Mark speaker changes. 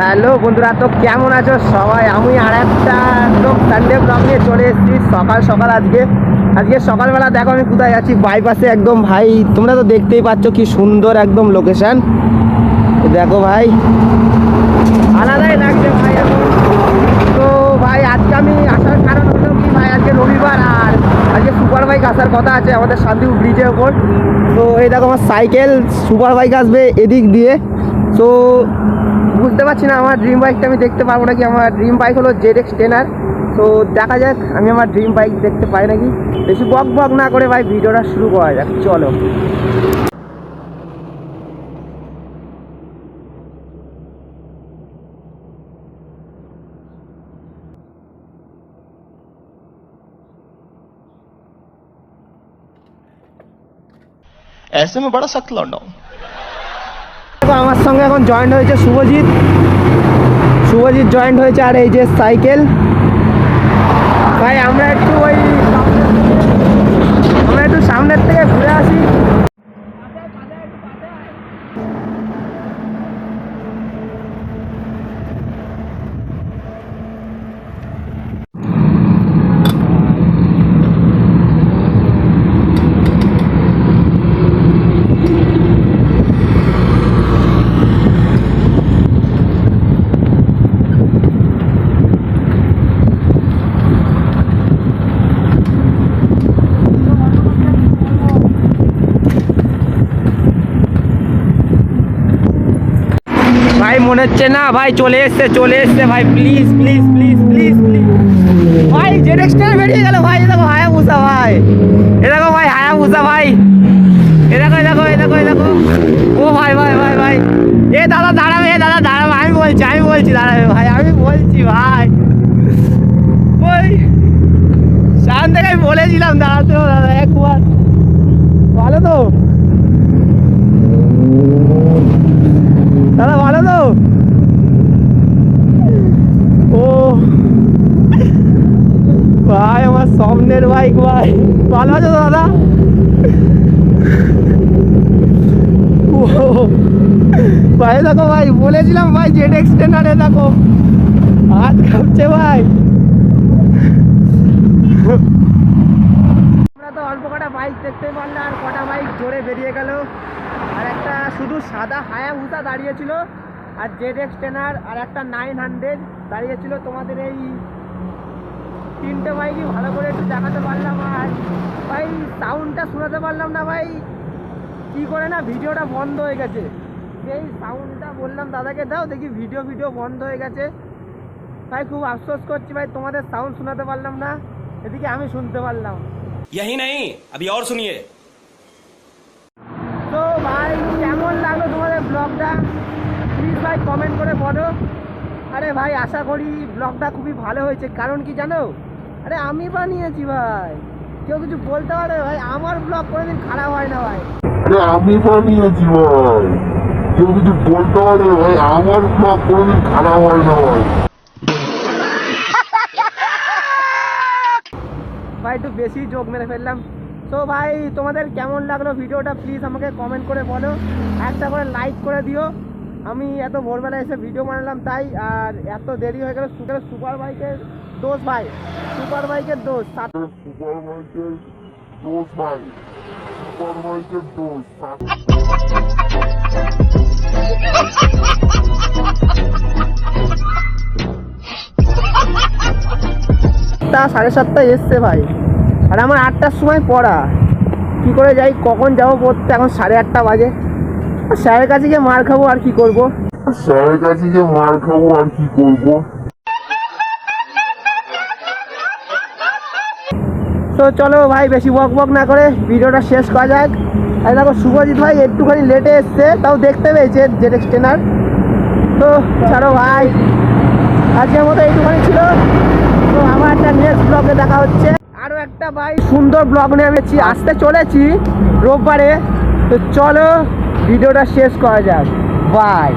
Speaker 1: Hello বন্ধুরা, তো কেমন আছো সবাই? আমি আর একটা একদম সানডে ব্লগ নিয়ে চলে এসেছি সকাল সকাল। আজকে সকালবেলা দেখো আমি কোথায় যাচ্ছি, বাইপাসে একদম। ভাই তোমরা তো দেখতেই পাচ্ছ কি সুন্দর একদম লোকেশন। দেখো ভাই, আলাদাই লাগছে ভাই এখন। তো ভাই আজকে আমি আসার কারণ হলো কি ভাই, আজকে রবিবার আর আজকে সুপার বাইক আসার কথা আছে আমাদের শান্তিপুর ব্রিজের ওপর। তো এই দেখো আমার সাইকেল, সুপার বাইক আসবে এদিক দিয়ে। তো বুঝতে পারছি না আমার ড্রিম বাইকটা আমি দেখতে পারবো নাকি। আমার ড্রিম বাইক হলো ZX10R। তো দেখা যাক আমি আমার ড্রিম বাইক দেখতে পাই নাকি। বেশি বক না করে ভাই ভিডিওটা শুরু করা যাক, চলো।
Speaker 2: ऐसे में बड़ा सख्त लौंडा हूं।
Speaker 1: আমার সঙ্গে এখন জয়েন্ট হয়েছে শুভজিৎ জয়েন্ট হয়েছে। আর এই যে সাইকেল ভাই, আমরা একটু সামনের থেকে ঘুরে আসি। ভাই মনে হচ্ছে না ভাই, চলে এসছে ভাই। Please please please please please ভাই, ZX10 বেরিয়ে গেল ভাই। এ দেখো হায়াবুসা ভাই, এ দেখো ভাই হায়াবুসা ভাই, এ দেখো। ও ভাই ভাই ভাই ভাই, এ দাদা দাঁড়াবে, আমি বলছি দাঁড়াবে ভাই, আমি বলছি ভাই। ওই সামনে থেকে আমি বলেছিলাম দাঁড়াতে, দাদা একবার। ভালো তো দাদা, ভালো তো? ও ভাই আমার স্বপ্নের বাইক ভাই, ভালো আছো দাদা? ও ভাই দেখো ভাই, বলেছিলাম ভাই ZX10R। দেখো হাত কাঁপছে ভাই। আমরা তো অল্প কটা বাইক দেখতে পারলাম, আর কটা বাইক জোরে বেরিয়ে গেল। আর একটা শুধু সাদা হায়াবুসা দাঁড়িয়েছিল, আর ZX10R আর একটা 900 দাঁড়িয়েছিল। তোমাদের এই তিনটে বাইকই ভালো করে একটু দেখাতে পারলাম। আর ভাই সাউন্ডটা শোনাতে পারলাম না ভাই, কি করে না ভিডিওটা বন্ধ হয়ে গেছে। সেই সাউন্ডটা বললাম দাদাকে দাও, দেখি ভিডিও বন্ধ হয়ে গেছে ভাই। খুব আফসোস করছি ভাই, তোমাদের সাউন্ড শোনাতে পারলাম না, এদিকে আমি শুনতে পারলাম।
Speaker 2: यही नहीं, अभी और सुनिए।
Speaker 1: তো ভাই কেমন লাগলো তোমাদের ব্লগটা, প্লিজ ভাই কমেন্ট করে বলো। আরে ভাই আশা করি ব্লগটা খুবই ভালো হয়েছে। কারণ কি জানো, আরে আমি বানিয়েছি ভাই, কেউ কিছু বলতে পারে ভাই? আমার ব্লগ কোনোদিন খারাপ হয় না ভাই।
Speaker 3: আমি বানিয়েছি ভাই, কেউ কিছু বলতে পারে ভাই? আমার ব্লগ কোনোদিন খারাপ হয় না ভাই।
Speaker 1: ভাই একটু বেশি জোক মেরে ফেললাম। তো ভাই তোমাদের কেমন লাগলো ভিডিওটা প্লিজ আমাকে কমেন্ট করে বলো, একটা করে লাইক করে দিও। আমি এত ভোরবেলা এসে ভিডিও বানালাম তাই, আর এত দেরি হয়ে গেল। সুপার বাইকের দোষ ভাই, সুপার বাইকের দোষ।
Speaker 3: সুপার বাইকের দোষ ভাই, সুপার বাইকের দোষ।
Speaker 1: 7:30 এসছে ভাই, আর আমার 8টার সময় পড়া। কি করে যাই, কখন যাবো পড়তে? এখন 8:30 বাজে। স্যারের কাছে গিয়ে মার খাবো, আর কি করবো? তো চলো ভাই বেশি বক না করে ভিডিওটা শেষ করা যাক। আর দেখো শুভজিৎ ভাই একটুখানি লেটে এসছে, তাও দেখতে পেয়েছে ZX10R। তো ছাড়ো ভাই, আজকের মতো এইটুখানি ছিল। তো আমার একটা নেক্সট ব্লগে দেখা হচ্ছে। আরও একটা ভাই সুন্দর ব্লগ নিয়ে আমি আসতে চলেছি রোববারে। তো চলো ভিডিওটা শেষ করা যাক, বাই।